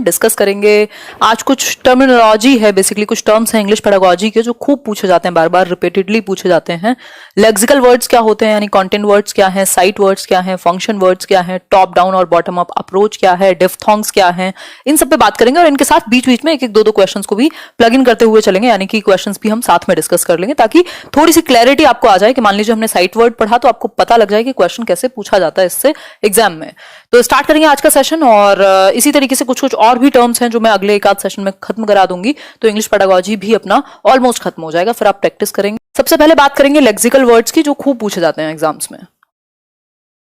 हम डिस्कस करेंगे। आज कुछ टर्मिनोलॉजी है, बेसिकली कुछ टर्म्स हैं इंग्लिश पेडागोजी के जो खूब पूछे जाते हैं, बार बार रिपीटेडली पूछे जाते हैं। लेक्सिकल वर्ड्स क्या होते हैं, यानी कंटेंट वर्ड्स क्या है, साइट वर्ड्स क्या है, फंक्शन वर्ड्स क्या है, टॉप डाउन और बॉटम अप अप्रोच क्या है, डिफ्थोंग्स क्या है, इन सब पे बात करेंगे। और इनके साथ बीच बीच में एक एक दो क्वेश्चंस को भी प्लग इन करते हुए चलेंगे, यानी कि क्वेश्चंस भी हम साथ में डिस्कस कर लेंगे, ताकि थोड़ी सी क्लैरिटी आपको आ जाए कि मान लीजिए हमने साइट वर्ड पढ़ा तो आपको पता लग जाए कि क्वेश्चन कैसे पूछा जाता है इससे एग्जाम में। तो स्टार्ट करेंगे आज का सेशन, और इसी तरीके से कुछ कुछ और भी टर्म्स हैं जो मैं अगले एक आध सेशन में खत्म करा दूंगी, तो इंग्लिश पेडागोजी भी अपना ऑलमोस्ट खत्म हो जाएगा, फिर आप प्रैक्टिस करेंगे। सबसे पहले बात करेंगे लेक्सिकल वर्ड्स की जो खूब पूछे जाते हैं एग्जाम्स में,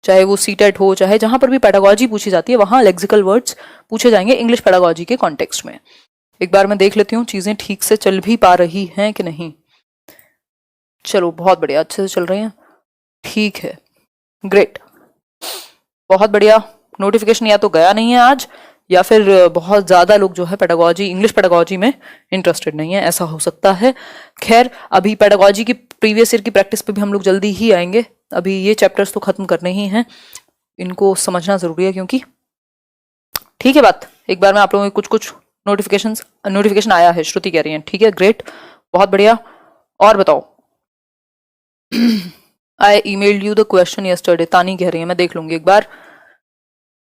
चाहे वो सीटेट हो, चाहे जहां पर भी पेडागोजी पूछी जाती है वहां लेक्सिकल वर्ड्स पूछे जाएंगे इंग्लिश पेडागोजी के कॉन्टेक्स्ट में। एक बार मैं देख लेती हूँ चीजें ठीक से चल भी पा रही हैं कि नहीं। चलो बहुत बढ़िया, अच्छे से चल रही हैं, ठीक है, ग्रेट, बहुत बढ़िया। नोटिफिकेशन या तो गया नहीं है आज, या फिर बहुत ज्यादा लोग जो है पेडागोजी, इंग्लिश पेडागोजी में इंटरेस्टेड नहीं है, ऐसा हो सकता है। खैर, अभी पेडागोजी की प्रीवियस ईयर की प्रैक्टिस पे भी हम लोग जल्दी ही आएंगे, अभी ये चैप्टर्स तो खत्म करने ही हैं, इनको समझना जरूरी है क्योंकि, ठीक है बात। एक बार मैं आप लोगों को कुछ नोटिफिकेशन आया है, श्रुति कह रही है, ठीक है, ग्रेट, बहुत बढ़िया। और बताओ, I emailed you the question yesterday, Tani कह रही है, मैं देख लूंगी एक बार।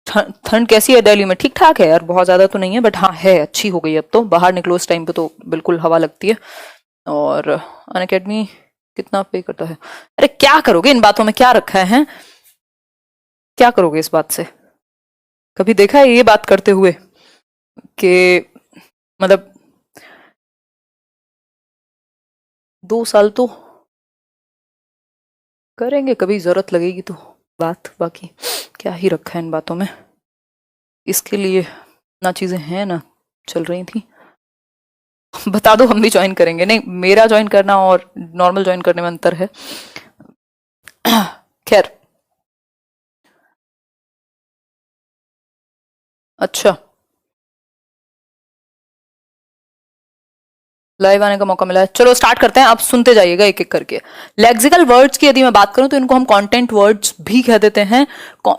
ठंड कैसी है दिल्ली में? ठीक ठाक है यार, बहुत ज्यादा तो नहीं है, बट हाँ है, अच्छी हो गई अब तो। बाहर निकलो इस टाइम पे तो बिल्कुल हवा लगती है। और अनअकैडमी कितना पे करता है? अरे क्या करोगे इन बातों में, क्या रखा है? क्या करोगे इस बात से? कभी देखा है ये बात करते हुए कि मतलब 2 साल तो करेंगे, कभी जरूरत लगेगी तो बात, बाकी क्या ही रखा है इन बातों में। इसके लिए ना चीजें हैं ना चल रही थी। बता दो, हम भी ज्वाइन करेंगे। नहीं, मेरा ज्वाइन करना और नॉर्मल ज्वाइन करने में अंतर है। खैर, अच्छा, लाइव आने का मौका मिला है, चलो स्टार्ट करते हैं। आप सुनते जाइएगा एक एक करके। लेक्सिकल वर्ड्स की यदि मैं बात करूं तो इनको हम कंटेंट वर्ड्स भी कह देते हैं।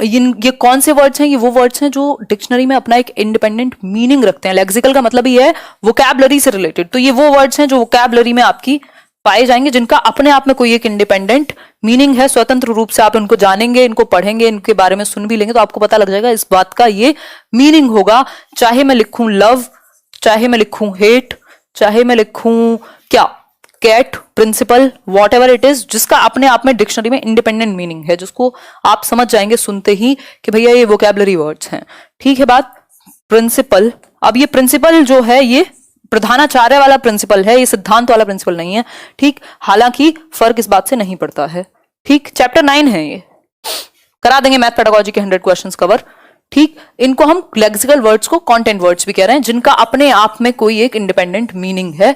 ये कौन से वर्ड्स हैं? ये वो वर्ड्स हैं जो डिक्शनरी में अपना एक इंडिपेंडेंट मीनिंग रखते हैं। लेक्सिकल का मतलब ही है वोकैबुलरी से रिलेटेड, तो ये वो वर्ड्स हैं जो वोकैबुलरी में आपकी पाए जाएंगे, जिनका अपने आप में कोई एक इंडिपेंडेंट मीनिंग है। स्वतंत्र रूप से आप इनको जानेंगे, इनको पढ़ेंगे, इनके बारे में सुन भी लेंगे तो आपको पता लग जाएगा इस बात का ये मीनिंग होगा। चाहे मैं लिखूं लव, चाहे मैं लिखूं हेट, चाहे मैं लिखूं क्या, cat, principal, whatever it is, जिसका अपने आप में डिक्शनरी में इंडिपेंडेंट मीनिंग है, जिसको आप समझ जाएंगे सुनते ही कि भैया ये वोकैबुलरी वर्ड्स हैं। ठीक है बात। प्रिंसिपल, अब ये प्रिंसिपल जो है ये प्रधानाचार्य वाला प्रिंसिपल है, ये सिद्धांत वाला प्रिंसिपल नहीं है। ठीक, हालांकि फर्क इस बात से नहीं पड़ता है। ठीक, चैप्टर 9 है ये, करा देंगे मैथ पेडागोजी के 100 क्वेश्चंस कवर। ठीक, इनको हम लेक्सिकल वर्ड्स को कंटेंट वर्ड्स भी कह रहे हैं, जिनका अपने आप में कोई एक इंडिपेंडेंट मीनिंग है,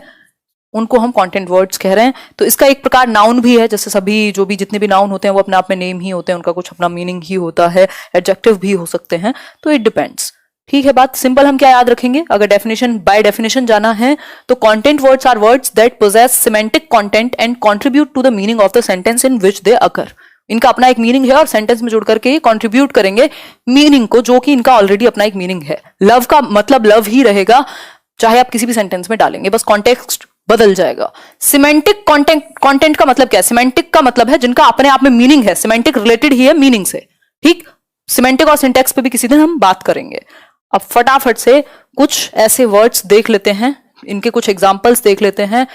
उनको हम कंटेंट वर्ड्स कह रहे हैं। तो इसका एक प्रकार नाउन भी है, जैसे सभी जो भी जितने भी नाउन होते हैं वो अपने आप में नेम ही होते हैं, उनका कुछ अपना मीनिंग ही होता है, एडजेक्टिव भी हो सकते हैं, तो इट डिपेंड्स। ठीक है बात। सिंपल हम क्या याद रखेंगे, अगर डेफिनेशन बाय डेफिनेशन जाना है तो content words are words that possess semantic content and contribute to the meaning of the sentence in which they occur. इनका अपना एक मीनिंग है और सेंटेंस में जुड़ करके कंट्रीब्यूट करेंगे मीनिंग को, जो कि इनका ऑलरेडी अपना एक मीनिंग है। लव का मतलब लव ही रहेगा, चाहे आप किसी भी सेंटेंस में डालेंगे, बस कॉन्टेक्स्ट बदल जाएगा। सिमेंटिक कंटेंट का मतलब क्या है? सिमेंटिक का मतलब है जिनका अपने आप में मीनिंग है, सिमेंटिक रिलेटेड ही है मीनिंग से। ठीक, सिमेंटिक और सिंटैक्स पे भी किसी दिन हम बात करेंगे। अब फटाफट से कुछ ऐसे वर्ड्स देख लेते हैं, इनके कुछ एग्जांपल्स देख लेते हैं।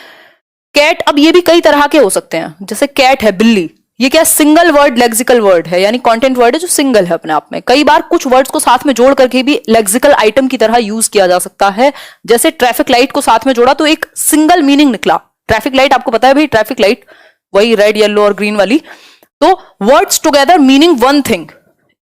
कैट, अब ये भी कई तरह के हो सकते हैं, जैसे कैट है, बिल्ली, ये क्या सिंगल वर्ड लेक्सिकल वर्ड है, यानी कंटेंट वर्ड है जो सिंगल है अपने आप में। कई बार कुछ वर्ड्स को साथ में जोड़ करके भी लेक्सिकल आइटम की तरह यूज किया जा सकता है, जैसे ट्रैफिक लाइट को साथ में जोड़ा तो एक सिंगल मीनिंग निकला। ट्रैफिक लाइट आपको पता है भाई, ट्रैफिक लाइट वही रेड येलो और ग्रीन वाली। तो words together meaning one thing,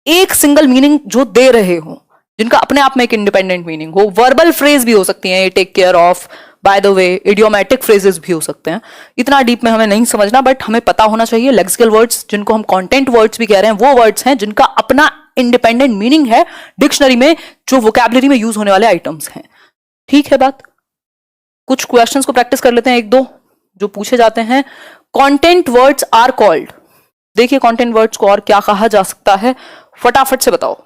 एक सिंगल मीनिंग जो दे रहे हो, जिनका अपने आप में एक इंडिपेंडेंट मीनिंग हो। वर्बल फ्रेज भी हो सकती है, take care of, by the way, idiomatic phrases भी हो सकते हैं। इतना डीप में हमें नहीं समझना, बट हमें पता होना चाहिए लेक्सिकल वर्ड्स, जिनको हम कंटेंट वर्ड्स भी कह रहे हैं, वो वर्ड्स हैं जिनका अपना इंडिपेंडेंट मीनिंग है डिक्शनरी में, जो वोकैबुलरी में यूज होने वाले आइटम्स हैं। ठीक है बात। कुछ क्वेश्चंस को प्रैक्टिस कर लेते हैं, एक दो जो पूछे जाते हैं। कंटेंट वर्ड्स आर कॉल्ड, देखिए कंटेंट वर्ड्स को और क्या कहा जा सकता है, फटाफट से बताओ।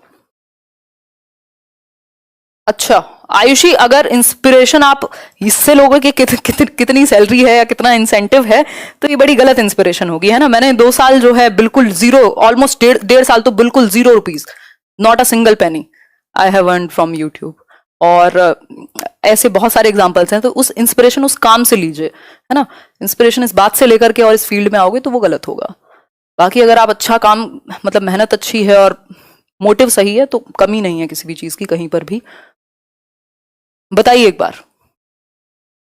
अच्छा आयुषी, अगर इंस्पिरेशन आप इससे लोगे कि कितनी सैलरी है या कितना इंसेंटिव है, तो ये बड़ी गलत इंस्पिरेशन होगी, है ना। मैंने 2 साल जो है बिल्कुल जीरो, ऑलमोस्ट डेढ़ साल तो बिल्कुल ₹0, not a single penny I have earned from YouTube. और ऐसे बहुत सारे एग्जाम्पल्स हैं। तो उस इंस्पिरेशन उस काम से लीजिए, है ना। इंस्पिरेशन इस बात से लेकर के और इस फील्ड में आओगे तो वो गलत होगा। बाकी अगर आप अच्छा काम, मतलब मेहनत अच्छी है और मोटिव सही है, तो कमी नहीं है किसी भी चीज की कहीं पर भी। बताइए एक बार,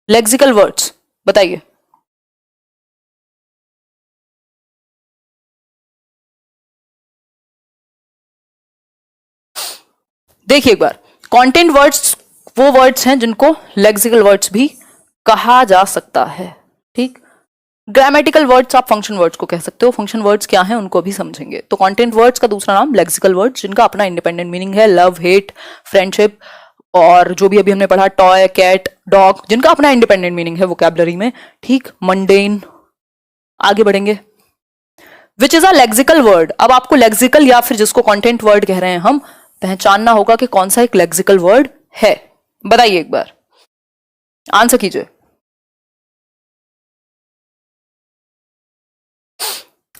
लेक्सिकल वर्ड्स बताइए। देखिए एक बार, कंटेंट वर्ड्स वो वर्ड्स हैं जिनको लेक्सिकल वर्ड्स भी कहा जा सकता है, ठीक। ग्रामेटिकल वर्ड्स आप फंक्शन वर्ड्स को कह सकते हो। फंक्शन वर्ड्स क्या हैं उनको भी समझेंगे। तो कंटेंट वर्ड्स का दूसरा नाम लेक्सिकल वर्ड्स, जिनका अपना इंडिपेंडेंट मीनिंग है। लव, हेट, फ्रेंडशिप, और जो भी अभी हमने पढ़ा, टॉय, कैट, डॉग, जिनका अपना इंडिपेंडेंट मीनिंग है वोकैबुलरी में, ठीक। मंडेन। आगे बढ़ेंगे, which is a lexical word. अब आपको लेक्सिकल या फिर जिसको कंटेंट वर्ड कह रहे हैं हम, पहचानना होगा कि कौन सा एक लेक्सिकल वर्ड है। बताइए एक बार, आंसर कीजिए।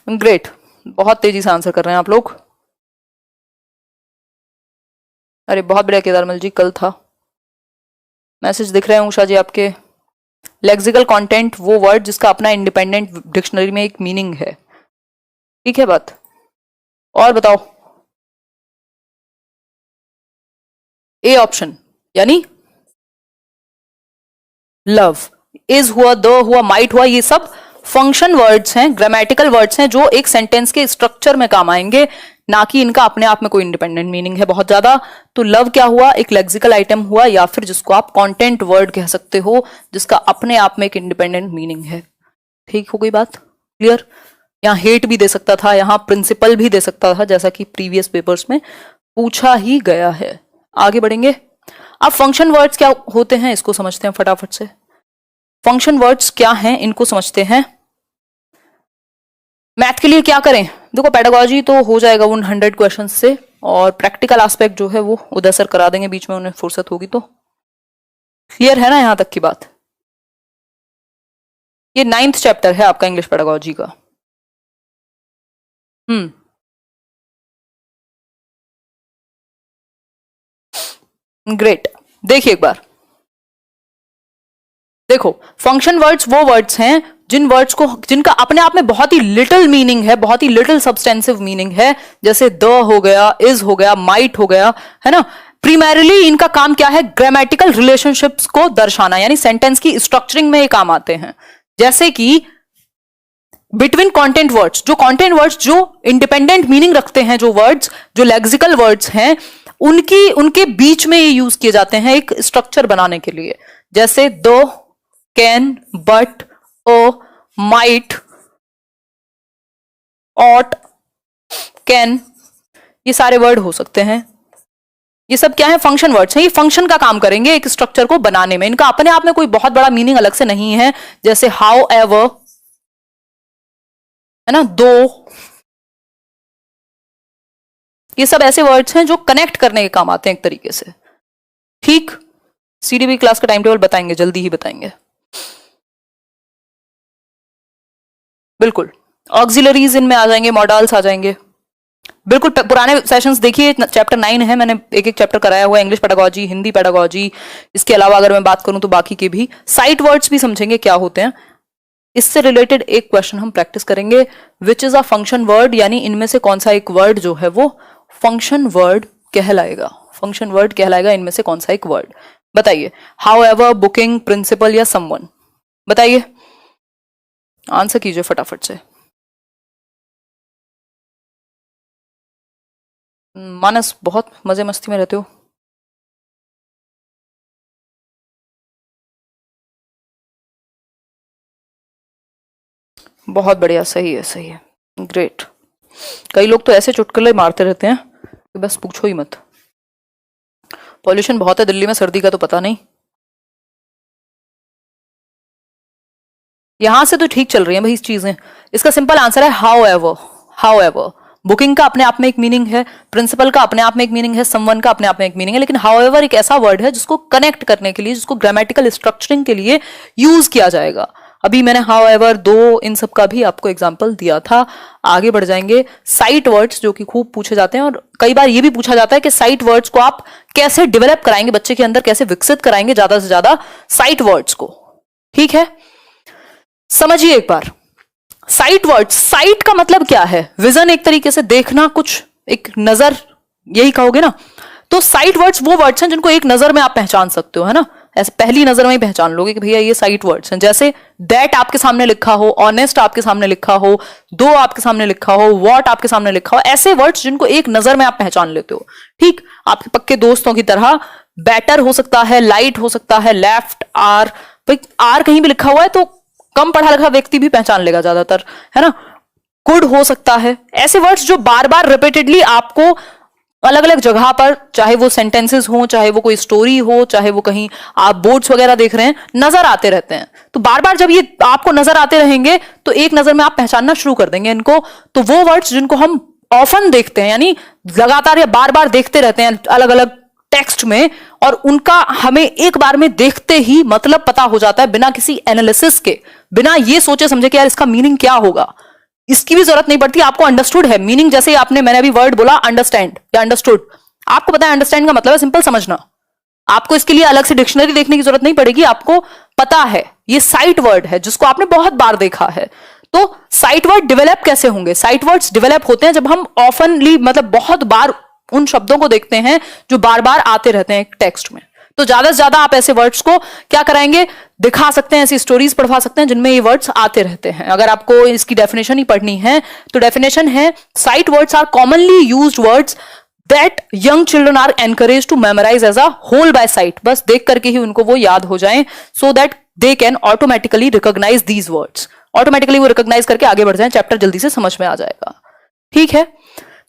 ग्रेट, बहुत तेजी से आंसर कर रहे हैं आप लोग। अरे बहुत बढ़िया केदारमल जी, कल था, मैसेज दिख रहे हैं उषा जी आपके। लेक्सिकल कंटेंट वो वर्ड जिसका अपना इंडिपेंडेंट डिक्शनरी में एक मीनिंग है, ठीक है बात। और बताओ, ए ऑप्शन यानी लव, इज हुआ, द हुआ, माइट हुआ, ये सब फंक्शन वर्ड्स हैं, ग्रामेटिकल वर्ड्स हैं, जो एक सेंटेंस के स्ट्रक्चर में काम आएंगे, ना कि इनका अपने आप में कोई इंडिपेंडेंट मीनिंग है बहुत ज्यादा। तो लव क्या हुआ, एक लेक्सिकल आइटम हुआ, या फिर जिसको आप कंटेंट वर्ड कह सकते हो, जिसका अपने आप में एक इंडिपेंडेंट मीनिंग है। ठीक हो गई बात, क्लियर। यहाँ हेट भी दे सकता था, यहाँ प्रिंसिपल भी दे सकता था, जैसा कि प्रीवियस पेपर्स में पूछा ही गया है। आगे बढ़ेंगे। अब फंक्शन वर्ड्स क्या होते हैं इसको समझते हैं फटाफट से। फंक्शन वर्ड्स क्या हैं इनको समझते हैं। मैथ के लिए क्या करें, देखो पेडागोजी तो हो जाएगा 100 क्वेश्चन से, और प्रैक्टिकल एस्पेक्ट जो है वो उदय सर करा देंगे बीच में, उन्हें फुर्सत होगी तो। क्लियर है ना यहां तक की बात। ये 9th चैप्टर है आपका इंग्लिश पेडागोजी का। ग्रेट। देखिए एक बार, देखो फंक्शन वर्ड्स वो वर्ड्स हैं जिन वर्ड्स को, जिनका अपने आप में बहुत ही लिटिल मीनिंग है, बहुत ही लिटिल सब्सटेंसिव मीनिंग है, जैसे द हो गया, इज हो गया, माइट हो गया, है ना। प्रीमैरिली इनका काम क्या है, ग्रामेटिकल रिलेशनशिप्स को दर्शाना, यानी सेंटेंस की स्ट्रक्चरिंग में ये काम आते हैं। जैसे कि बिटवीन कंटेंट वर्ड्स, जो कंटेंट वर्ड्स जो इंडिपेंडेंट मीनिंग रखते हैं, जो वर्ड्स जो लेक्सिकल वर्ड्स हैं, उनके बीच में ये यूज किए जाते हैं एक स्ट्रक्चर बनाने के लिए। जैसे do, can, but, oh, might, ought, can, ये सारे वर्ड हो सकते हैं। ये सब क्या है, फंक्शन वर्ड्स हैं। ये फंक्शन का काम करेंगे एक स्ट्रक्चर को बनाने में। इनका अपने आप में कोई बहुत बड़ा मीनिंग अलग से नहीं है। जैसे हाउ एवर, है ना, दो, ये सब ऐसे वर्ड्स हैं जो कनेक्ट करने के काम आते हैं एक तरीके से। ठीक, सीडीबी क्लास का टाइम टेबल बताएंगे, जल्दी ही बताएंगे, बिल्कुल। ऑक्सिलरीज इनमें आ जाएंगे, मॉडल्स आ जाएंगे, बिल्कुल। पुराने सेशंस देखिए, चैप्टर 9 है, मैंने एक एक चैप्टर कराया हुआ है, इंग्लिश पेडागोजी, हिंदी पेडागोजी। इसके अलावा अगर मैं बात करूं तो बाकी के भी साइट वर्ड्स भी समझेंगे क्या होते हैं। इससे रिलेटेड एक क्वेश्चन हम प्रैक्टिस करेंगे, which is a function word, यानी इनमें से कौन सा एक वर्ड जो है वो फंक्शन वर्ड कहलाएगा। फंक्शन वर्ड कहलाएगा इनमें से कौन सा एक वर्ड, बताइए। हाउ एवर, बुकिंग, प्रिंसिपल या समवन, बताइए, आंसर कीजिए फटाफट से। मानस, बहुत मजे मस्ती में रहते हो। बहुत बढ़िया, सही है, सही है, ग्रेट। कई लोग तो ऐसे चुटकुले मारते रहते हैं कि बस पूछो ही मत। पॉल्यूशन बहुत है दिल्ली में, सर्दी का तो पता नहीं। यहां से तो ठीक चल रही है भाई चीजें। इसका सिंपल आंसर है how ever. How ever booking का अपने आप में एक मीनिंग है, प्रिंसिपल का अपने आप में एक मीनिंग है, समवन का अपने आप में एक मीनिंग है, लेकिन हाउएवर एक ऐसा वर्ड है जिसको कनेक्ट करने के लिए, जिसको ग्रामेटिकल स्ट्रक्चरिंग के लिए यूज किया जाएगा। अभी मैंने हाउएवर, दो, इन सब का भी आपको एग्जांपल दिया था। आगे बढ़ जाएंगे। साइट वर्ड्स जो कि खूब पूछे जाते हैं, और कई बार ये भी पूछा जाता है कि साइट वर्ड्स को आप कैसे डेवलप कराएंगे, बच्चे के अंदर कैसे विकसित कराएंगे ज्यादा से ज्यादा साइट वर्ड्स को। ठीक है, समझिए एक बार। साइट वर्ड्स, साइट का मतलब क्या है? विजन, एक तरीके से देखना, कुछ एक नजर, यही कहोगे ना। तो साइट वर्ड्स वो वर्ड्स हैं जिनको एक नजर में आप पहचान सकते हो, है ना। ऐसे पहली नजर में ही पहचान लोगे कि भैया ये साइट वर्ड्स हैं। जैसे दैट आपके सामने लिखा हो, ऑनेस्ट आपके सामने लिखा हो, दो आपके सामने लिखा हो, व्हाट आपके सामने लिखा हो, ऐसे वर्ड्स जिनको एक नजर में आप पहचान लेते हो। ठीक, आपके पक्के दोस्तों की तरह। बेटर हो सकता है, लाइट हो सकता है, लेफ्ट, आर, भाई आर कहीं भी लिखा हुआ है तो कम पढ़ा लिखा व्यक्ति भी पहचान लेगा ज्यादातर, है ना। गुड हो सकता है। ऐसे वर्ड्स जो बार बार रिपीटेडली आपको अलग अलग जगह पर, चाहे वो सेंटेंसेस हो, चाहे वो कोई स्टोरी हो, चाहे वो कहीं आप बोर्ड्स वगैरह देख रहे हैं, नजर आते रहते हैं। तो बार बार जब ये आपको नजर आते रहेंगे तो एक नजर में आप पहचानना शुरू कर देंगे इनको। तो वो वर्ड्स जिनको हम ऑफन देखते हैं, यानी लगातार या बार बार देखते रहते हैं अलग अलग टेक्स्ट में, और उनका हमें एक बार में देखते ही मतलब पता हो जाता है, बिना किसी एनालिसिस के, बिना ये सोचे समझे कि यार इसका मीनिंग क्या होगा, इसकी भी जरूरत नहीं पड़ती। आपको अंडरस्टूड है मीनिंग, जैसे मैंने अभी वर्ड बोला अंडरस्टैंड या अंडरस्टूड, आपको पता है अंडरस्टैंड का मतलब है सिंपल समझना। आपको इसके लिए अलग से डिक्शनरी देखने की जरूरत नहीं पड़ेगी, आपको पता है ये साइट वर्ड है जिसको आपने बहुत बार देखा है। तो साइट वर्ड डेवलप कैसे होंगे? साइट वर्ड्स डेवलप होते हैं जब हम ऑफनली, मतलब बहुत बार उन शब्दों को देखते हैं जो बार बार आते रहते हैं एक टेक्स्ट में। तो ज्यादा से ज्यादा आप ऐसे वर्ड्स को क्या कराएंगे, दिखा सकते हैं, ऐसी स्टोरीज पढ़वा सकते हैं जिनमें ये वर्ड्स आते रहते हैं। अगर आपको इसकी डेफिनेशन ही पढ़नी है तो डेफिनेशन है, sight words are commonly used words that young children are encourage to memorise as a whole by sight. बस देख करके ही उनको वो याद हो जाएं, so that they can automatically recognise these words. Automatically वो रिकॉग्नाइज करके आगे बढ़ जाएं, चैप्टर जल्दी से समझ में आ जाएगा। ठीक है,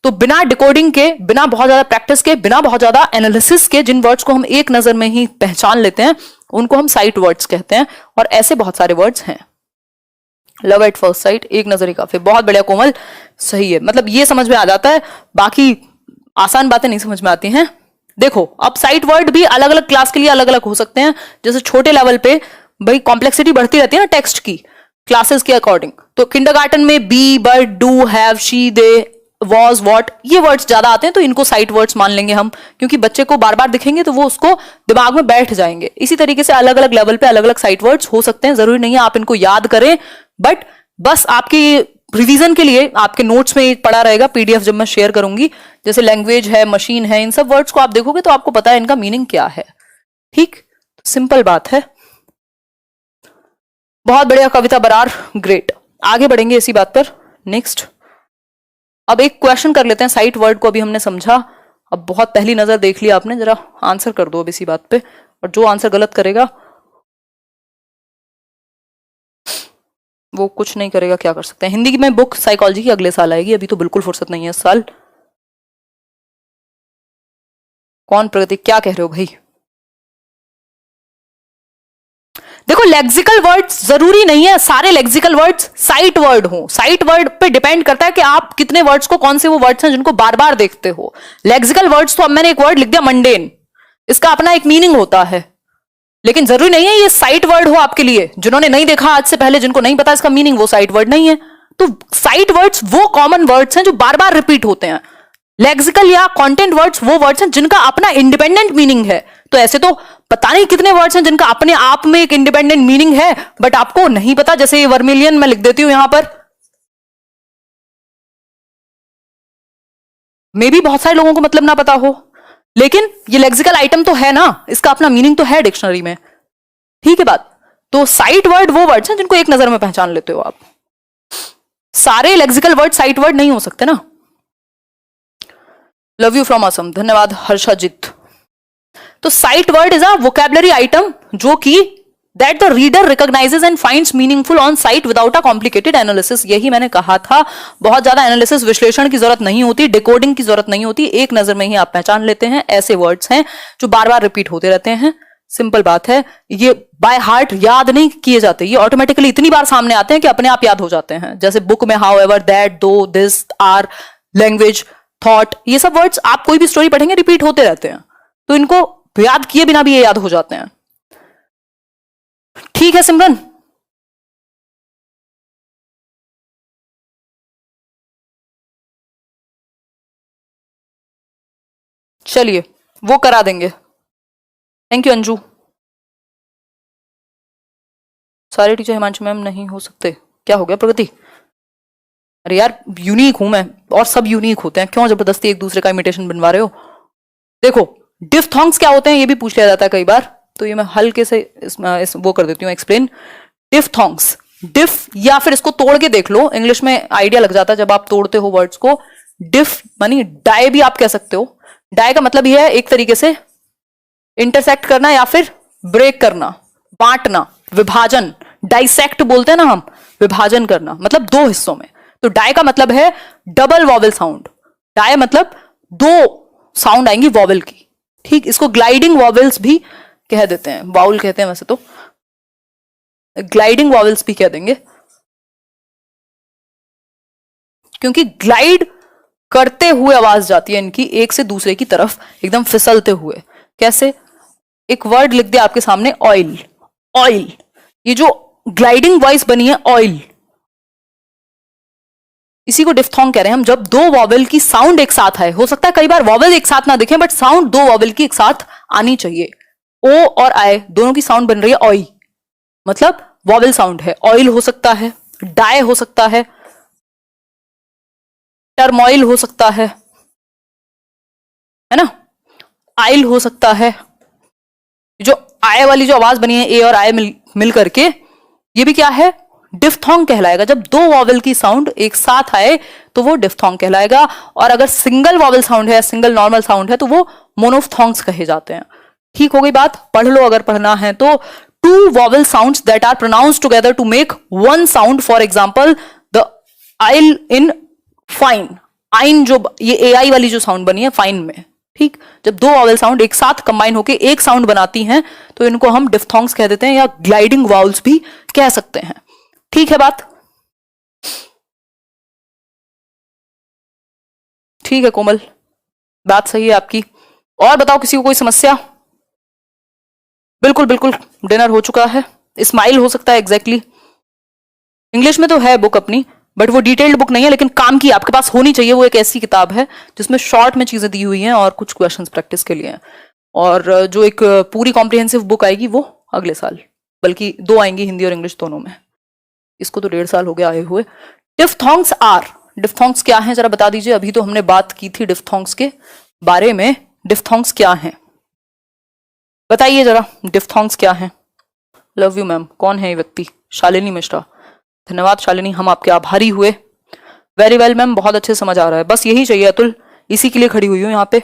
तो बिना डिकोडिंग के, बिना बहुत ज्यादा प्रैक्टिस के, बिना बहुत ज्यादा एनालिसिस के जिन वर्ड्स को हम एक नजर में ही पहचान लेते हैं उनको हम साइट वर्ड्स कहते हैं। और ऐसे बहुत सारे वर्ड्स हैं। लव एट फर्स्ट साइट, एक नजर ही काफी, बहुत बढ़िया कोमल, सही है। मतलब ये समझ में आ जाता है, बाकी आसान बातें नहीं समझ में आती हैं। देखो, अब साइट वर्ड भी अलग अलग क्लास के लिए अलग अलग हो सकते हैं। जैसे छोटे लेवल पे भाई कॉम्प्लेक्सिटी बढ़ती रहती है ना टेक्स्ट की, क्लासेस के अकॉर्डिंग। तो किंडरगार्टन में be, but, do, have, she, they, was, what, ये वर्ड्स ज्यादा आते हैं तो इनको साइट वर्ड्स मान लेंगे हम, क्योंकि बच्चे को बार बार दिखेंगे तो वो उसको दिमाग में बैठ जाएंगे। इसी तरीके से अलग अलग लेवल पे अलग अलग साइट वर्ड्स हो सकते हैं। जरूरी नहीं है आप इनको याद करें, बट बस आपकी रिवीजन के लिए आपके नोट्स में पड़ा रहेगा, पीडीएफ जब मैं शेयर करूंगी। जैसे लैंग्वेज है, मशीन है, इन सब वर्ड्स को आप देखोगे तो आपको पता है इनका मीनिंग क्या है। ठीक, सिंपल बात है। बहुत बढ़िया कविता बरार, ग्रेट। आगे बढ़ेंगे इसी बात पर। नेक्स्ट, अब एक क्वेश्चन कर लेते हैं। साइट वर्ड को अभी हमने समझा, अब बहुत पहली नजर देख लिया आपने, जरा आंसर कर दो अब इसी बात पे, और जो आंसर गलत करेगा वो कुछ नहीं करेगा, क्या कर सकते हैं। हिंदी की में बुक साइकोलॉजी की अगले साल आएगी, अभी तो बिल्कुल फुर्सत नहीं है इस साल। कौन प्रगति, क्या कह रहे हो भाई? देखो, लेक्सिकल वर्ड्स जरूरी नहीं है सारे लेक्सिकल वर्ड्स साइट वर्ड हो। साइट वर्ड पे डिपेंड करता है कि आप कितने वर्ड्स को, कौन से वो वर्ड्स हैं जिनको बार बार देखते हो। लेक्सिकल वर्ड्स तो अब मैंने एक वर्ड लिख दिया मंडेन, इसका अपना एक मीनिंग होता है, लेकिन जरूरी नहीं है ये साइट वर्ड हो आपके लिए। जिन्होंने नहीं देखा आज से पहले, जिनको नहीं पता इसका मीनिंग, वो साइट वर्ड नहीं है। तो साइट वर्ड्स वो कॉमन वर्ड्स हैं जो बार बार रिपीट होते हैं। लेक्सिकल या कंटेंट वर्ड्स वो वर्ड्स हैं जिनका अपना इंडिपेंडेंट मीनिंग है। तो ऐसे तो पता नहीं कितने वर्ड्स हैं जिनका अपने आप में एक इंडिपेंडेंट मीनिंग है, बट आपको नहीं पता। जैसे ये वर्मिलियन मैं लिख देती हूं यहां पर, मे भी बहुत सारे लोगों को मतलब ना पता हो, लेकिन ये लेक्सिकल आइटम तो है ना, इसका अपना मीनिंग तो है डिक्शनरी में। ठीक है बात। तो साइट वर्ड वो वर्ड्स हैं जिनको एक नजर में पहचान लेते हो आप। सारे लेक्सिकल वर्ड साइट वर्ड नहीं हो सकते ना। लव यू फ्रॉम असम, धन्यवाद हर्षाजित। तो site word is a vocabulary item जो कि that the reader recognises and finds meaningful on site without a complicated analysis. यही मैंने कहा था, बहुत ज्यादा एनालिसिस, विश्लेषण की जरूरत नहीं होती, डिकोडिंग की जरूरत नहीं होती, एक नजर में ही आप पहचान लेते हैं। ऐसे वर्ड्स हैं जो बार बार रिपीट होते रहते हैं। सिंपल बात है, ये बाय हार्ट याद नहीं किए जाते, ये ऑटोमेटिकली इतनी बार सामने आते हैं कि अपने आप याद हो जाते हैं। जैसे बुक में हाउ एवर, दैट, दो, दिस, आर, लैंग्वेज, थॉट, ये सब वर्ड्स आप कोई भी स्टोरी पढ़ेंगे रिपीट होते रहते हैं, तो इनको याद किए बिना भी ये याद हो जाते हैं। ठीक है सिमरन? चलिए वो करा देंगे। Thank you Anju. सारे टीचर हिमांशु मैम नहीं हो सकते, क्या हो गया प्रगति? अरे यार यूनिक हूं मैं, और सब यूनिक होते हैं, क्यों जबरदस्ती एक दूसरे का इमिटेशन बनवा रहे हो? देखो डिफ्थोंग्स क्या होते हैं ये भी पूछ लिया जाता है कई बार, तो ये मैं हल्के से वो कर देती हूँ एक्सप्लेन। डिफ्थोंग्स, डिफ या फिर इसको तोड़ के देख लो, इंग्लिश में आइडिया लग जाता है जब आप तोड़ते हो वर्ड्स को। डिफ मानी डाई भी आप कह सकते हो। डाई का मतलब यह है एक तरीके से इंटरसेक्ट करना या फिर ब्रेक करना, बांटना, विभाजन, डाइसेक्ट बोलते हैं ना हम, विभाजन करना, मतलब दो हिस्सों में। तो डाई का मतलब है डबल वॉवेल साउंड, डाई मतलब दो साउंड आएंगी वॉवेल की, ठीक। इसको ग्लाइडिंग वॉवेल्स भी कह देते हैं, वाउल कहते हैं वैसे तो, ग्लाइडिंग वॉवेल्स भी कह देंगे, क्योंकि ग्लाइड करते हुए आवाज जाती है इनकी एक से दूसरे की तरफ, एकदम फिसलते हुए। कैसे? एक वर्ड लिख दिया आपके सामने, ऑयल, ऑयल, ये जो ग्लाइडिंग वॉइस बनी है ऑयल, इसी को डिफ्थोंग कह रहे हैं हम। जब दो वॉवेल की साउंड एक साथ आए, हो सकता है कई बार वॉवेल एक साथ ना दिखे बट साउंड दो वॉवेल की एक साथ आनी चाहिए। ओ और आई दोनों की साउंड बन रही है ऑई, मतलब वॉवेल साउंड है। ऑयल हो सकता है, डाई हो सकता है, टर्मोइल हो सकता है ना, आइल हो सकता है। जो आय वाली जो आवाज बनी है ए और आय मिल करके, ये भी क्या है? डिफ्थोंग कहलाएगा। जब दो वॉवेल की साउंड एक साथ आए तो वो डिफ्थोंग कहलाएगा, और अगर सिंगल वॉवेल साउंड है, सिंगल नॉर्मल साउंड है, तो वो मोनोफ्थोंग्स कहे जाते हैं। ठीक हो गई बात? पढ़ लो अगर पढ़ना है तो। Two vowel sounds that are pronounced together to make one sound, for example the isle in fine, आइन जो ये ए आई वाली जो साउंड बनी है फाइन में, ठीक। जब दो वॉवेल साउंड एक साथ कंबाइन होकर एक साउंड बनाती हैं तो इनको हम डिफ्थोंग्स कह देते हैं, या ग्लाइडिंग वाउल्स भी कह सकते हैं। ठीक है बात? ठीक है कोमल, बात सही है आपकी। और बताओ किसी को कोई समस्या? बिल्कुल बिल्कुल, डिनर हो चुका है। स्माइल हो सकता है एग्जैक्टली इंग्लिश में तो है बुक अपनी, बट वो डिटेल्ड बुक नहीं है, लेकिन काम की आपके पास होनी चाहिए। वो एक ऐसी किताब है जिसमें शॉर्ट में चीजें दी हुई हैं और कुछ क्वेश्चंस प्रैक्टिस के लिए हैं। और जो एक पूरी कॉम्प्रिहेंसिव बुक आएगी वो अगले साल, बल्कि दो आएंगी, हिंदी और इंग्लिश दोनों में। इसको तो 1.5 साल हो गया आए हुए। डिफ्थोंग्स आर, डिफ्थोंग्स क्या हैं जरा बता दीजिए। अभी तो हमने बात की थी डिफ्थोंग्स के बारे में, डिफ्थोंग्स क्या हैं बताइए जरा, डिफ्थोंग्स क्या हैं? Love you ma'am. कौन है ये व्यक्ति? शालिनी मिश्रा। धन्यवाद शालिनी, हम आपके आभारी हुए। वेरी वेल मैम, बहुत अच्छे समझ आ रहा है, बस यही चाहिए अतुल, इसी के लिए खड़ी हुई हूँ यहाँ पे।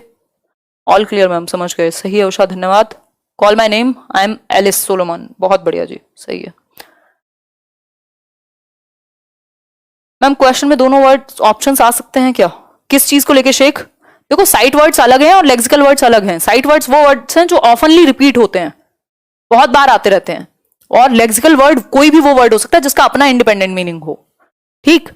ऑल क्लियर मैम, समझ गए, सही है उषा, धन्यवाद। Call my name, I am Alice Solomon, बहुत बढ़िया जी, सही है मैम। क्वेश्चन में दोनों वर्ड ऑप्शंस आ सकते हैं क्या? किस चीज को लेके शेख? देखो साइट वर्ड्स अलग हैं और लेक्सिकल वर्ड्स अलग हैं। साइट वर्ड्स वो वर्ड्स हैं जो ऑफनली रिपीट होते हैं, बहुत बार आते रहते हैं, और लेक्सिकल वर्ड कोई भी वो वर्ड हो सकता है जिसका अपना इंडिपेंडेंट मीनिंग हो, ठीक।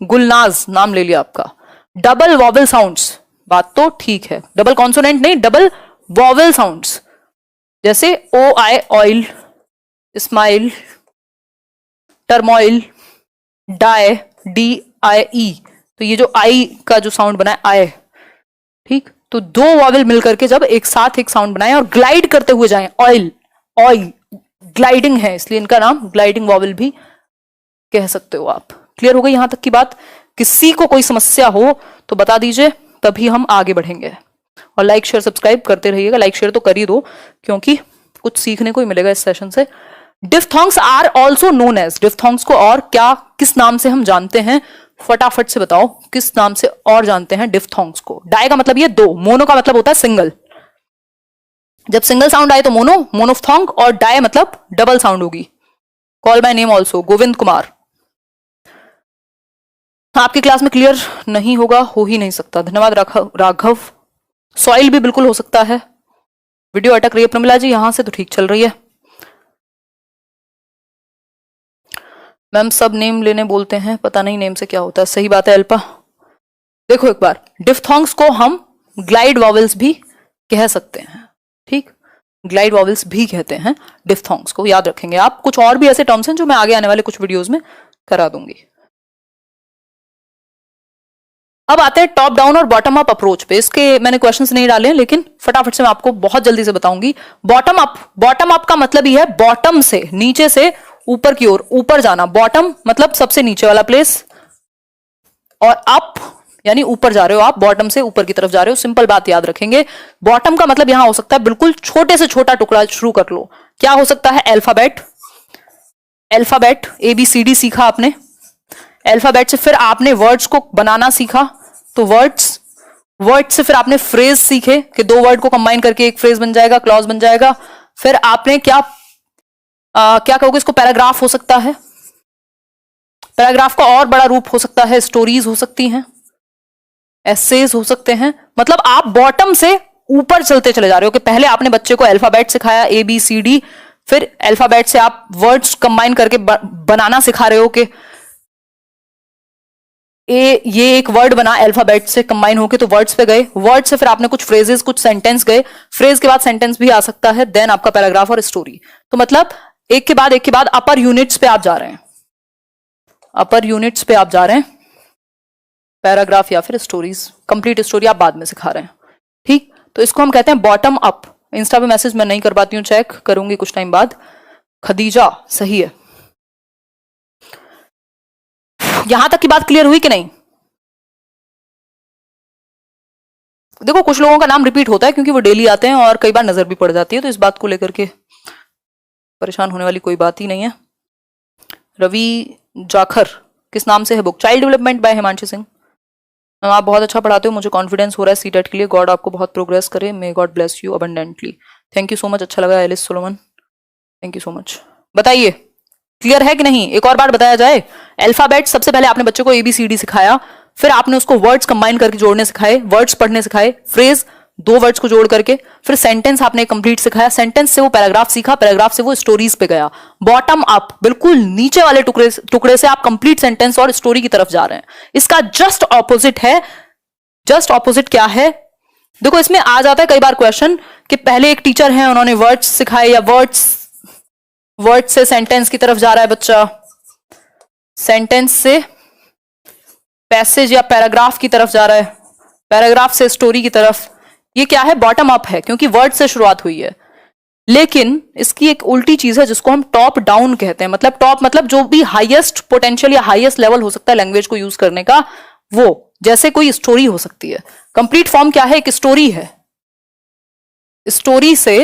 गुलनाज नाम ले लिया आपका। डबल वॉवेल साउंड्स, बात तो ठीक है, डबल कॉन्सोनेंट नहीं, डबल वॉवेल साउंड्स, जैसे O I oil, smile, turmoil, die D I E, तो ये जो आई का जो साउंड बना है आय, ठीक। तो दो वॉवेल मिलकर के जब एक साथ एक साउंड बनाए और ग्लाइड करते हुए जाएं, ऑयल, ऑयल, ग्लाइडिंग है इसलिए इनका नाम ग्लाइडिंग वॉवेल भी कह सकते हो आप। क्लियर हो गई यहां तक की बात? किसी को कोई समस्या हो तो बता दीजिए, तभी हम आगे बढ़ेंगे। और लाइक शेयर सब्सक्राइब करते रहिएगा। लाइक शेयर तो कर ही दो, क्योंकि कुछ सीखने को ही मिलेगा इस सेशन से। Diphthongs are also known as, diphthongs को और क्या किस नाम से हम जानते हैं? फटाफट से बताओ किस नाम से और जानते हैं डिफ्थोंग्स को? डाई का मतलब ये दो, मोनो का मतलब होता है सिंगल, जब सिंगल साउंड आए तो मोनो, मोनोफ्थोंग, और डाई मतलब डबल साउंड होगी। Call by name also, Govind Kumar. आपकी क्लास में क्लियर नहीं होगा, हो ही नहीं सकता, धन्यवाद राघव। सॉइल भी बिल्कुल हो सकता है। वीडियो अटक रही है प्रमिला जी, यहां से तो ठीक चल रही है मैम। सब नेम लेने बोलते हैं, पता नहीं नेम से क्या होता है। सही बात है अल्पा, देखो एक बार, डिफ्थोंग्स को हम ग्लाइड वॉवेल्स भी कह सकते हैं, ठीक, ग्लाइड वॉवेल्स भी कहते हैं डिफ्थोंग्स को, याद रखेंगे आप। कुछ और भी ऐसे टर्म्स हैं जो मैं आगे आने वाले कुछ वीडियोस में करा दूंगी। अब आते हैं टॉप डाउन और बॉटम अप अप्रोच पे। इसके मैंने क्वेश्चंस नहीं डाले हैं, लेकिन फटाफट से मैं आपको बहुत जल्दी से बताऊंगी। बॉटम अप का मतलब ही है बॉटम से, नीचे से ऊपर की ओर, ऊपर जाना। बॉटम मतलब सबसे नीचे वाला प्लेस, और अप यानी ऊपर जा रहे हो आप, बॉटम से ऊपर की तरफ जा रहे हो। सिंपल बात याद रखेंगे। बॉटम का मतलब यहां हो सकता है बिल्कुल छोटे से छोटा टुकड़ा, शुरू कर लो। क्या हो सकता है? अल्फाबेट, अल्फाबेट ABCD सीखा आपने, अल्फाबेट से फिर आपने वर्ड्स को बनाना सीखा, तो वर्ड्स, वर्ड से फिर आपने फ्रेज सीखे कि दो वर्ड को कंबाइन करके एक फ्रेज बन जाएगा, क्लॉज बन जाएगा। फिर आपने क्या क्या कहोगे इसको, पैराग्राफ हो सकता है। पैराग्राफ का और बड़ा रूप हो सकता है स्टोरीज हो सकती हैं, एसेज हो सकते हैं। मतलब आप बॉटम से ऊपर चलते चले जा रहे हो कि पहले आपने बच्चे को अल्फाबेट सिखाया ABCD, फिर अल्फाबेट से आप वर्ड्स कंबाइन करके बनाना सिखा रहे हो कि ये एक वर्ड बना अल्फाबेट से कंबाइन होके, तो वर्ड्स पे गए। वर्ड से फिर आपने कुछ फ्रेजेस, कुछ सेंटेंस गए, फ्रेज के बाद सेंटेंस भी आ सकता है, देन आपका पैराग्राफ और स्टोरी। तो मतलब एक के बाद अपर यूनिट्स पे आप जा रहे हैं, अपर यूनिट्स पे आप जा रहे हैं। पैराग्राफ या फिर स्टोरीज, कंप्लीट स्टोरी आप बाद में सिखा रहे हैं, ठीक। तो इसको हम कहते हैं बॉटम अप। इंस्टा पे मैसेज मैं नहीं कर पाती हूँ, चेक करूंगी कुछ टाइम बाद। खदीजा सही है। यहां तक की बात क्लियर हुई कि नहीं? देखो कुछ लोगों का नाम रिपीट होता है क्योंकि वो डेली आते हैं और कई बार नजर भी पड़ जाती है, तो इस बात को लेकर के परेशान होने वाली कोई बात ही नहीं है। रवि जाखर किस नाम से है book? Child development bye Himanshu Singh. Ma'am आप बहुत अच्छा पढ़ाते हो, मुझे कॉन्फिडेंस हो रहा है सीटेट के लिए। गॉड आपको बहुत प्रोग्रेस करे, may God bless you abundantly. Thank you so much, अच्छा लगा Alice Solomon, thank you so much. बताइए क्लियर है कि नहीं? एक और बार बताया जाए। अल्फाबेट सबसे पहले आपने बच्चे को ABCD सिखाया, फिर आपने उसको वर्ड्स कंबाइन करके जोड़ने सिखाए, वर्ड्स पढ़ने सिखाए, फ्रेज दो वर्ड्स को जोड़ करके, फिर सेंटेंस आपने कंप्लीट सिखाया, सेंटेंस से वो पैराग्राफ सीखा, पैराग्राफ से वो स्टोरीज पे गया। बॉटम अप, बिल्कुल नीचे वाले टुकड़े से आप कंप्लीट सेंटेंस और स्टोरी की तरफ जा रहे हैं। इसका जस्ट ऑपोजिट है, जस्ट ऑपोजिट क्या है? देखो इसमें आ जाता है कई बार क्वेश्चन कि पहले एक टीचर है, उन्होंने वर्ड्स सिखाए, या वर्ड से सेंटेंस की तरफ जा रहा है बच्चा, सेंटेंस से पैसेज या पैराग्राफ की तरफ जा रहा है, पैराग्राफ से स्टोरी की तरफ। ये क्या है? बॉटम अप है, क्योंकि वर्ड से शुरुआत हुई है। लेकिन इसकी एक उल्टी चीज है जिसको हम टॉप डाउन कहते हैं। मतलब टॉप मतलब जो भी हाईएस्ट पोटेंशियल या हाईएस्ट लेवल हो सकता है लैंग्वेज को यूज करने का, वो जैसे कोई स्टोरी हो सकती है। कंप्लीट फॉर्म क्या है? एक स्टोरी है। स्टोरी से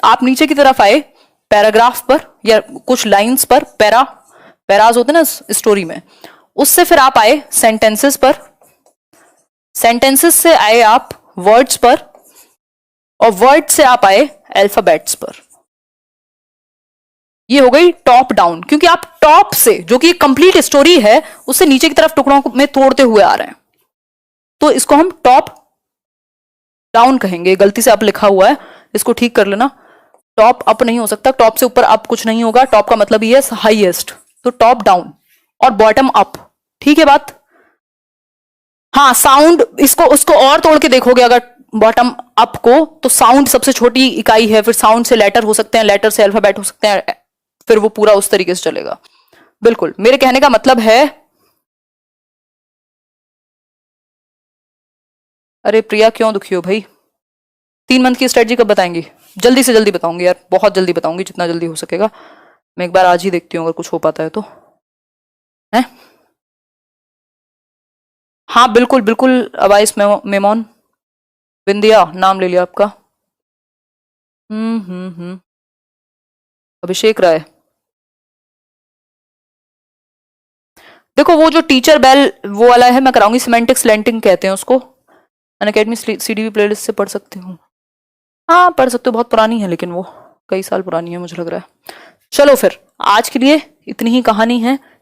आप नीचे की तरफ आए पैराग्राफ पर या कुछ लाइंस पर, पैराज होते हैं ना स्टोरी में, उससे फिर आप आए सेंटेंसेस पर, सेंटेंसेस से आए आप वर्ड्स पर, और वर्ड से आप आए अल्फाबेट्स पर। ये हो गई टॉप डाउन, क्योंकि आप टॉप से, जो कि कंप्लीट स्टोरी है, उससे नीचे की तरफ टुकड़ों में तोड़ते हुए आ रहे हैं, तो इसको हम टॉप डाउन कहेंगे। गलती से आप लिखा हुआ है, इसको ठीक कर लेना। टॉप अप नहीं हो सकता, टॉप से ऊपर अप कुछ नहीं होगा। टॉप का मतलब ये है हाईएस्ट, तो टॉप डाउन और बॉटम अप, ठीक है बात? हाँ, साउंड इसको उसको और तोड़ के देखोगे अगर बॉटम अप को, तो साउंड सबसे छोटी इकाई है, फिर साउंड से लेटर हो सकते हैं, लेटर से अल्फाबेट हो सकते हैं, फिर वो पूरा उस तरीके से चलेगा। बिल्कुल, मेरे कहने का मतलब है। अरे प्रिया क्यों दुखी हो भाई? 3 मंथ की स्ट्रेटजी कब बताएंगी? जल्दी से जल्दी बताऊंगी यार, बहुत जल्दी बताऊंगी, जितना जल्दी हो सकेगा। मैं एक बार आज ही देखती हूँ अगर कुछ हो पाता है तो, है? हाँ बिल्कुल बिल्कुल, अवाइस मेमोन, बिंदिया नाम ले लिया आपका। अभिषेक राय। देखो वो जो टीचर बेल वो वाला है, मैं कराऊंगी, सिमेंटिक स्लैंटिंग कहते हैं उसको। अनअकैडमी CDV प्लेलिस्ट से पढ़ सकते हो। हाँ पढ़ सकते हो, बहुत पुरानी है, लेकिन वो कई साल पुरानी है मुझे लग रहा है। चलो फिर आज के लिए इतनी ही कहानी है।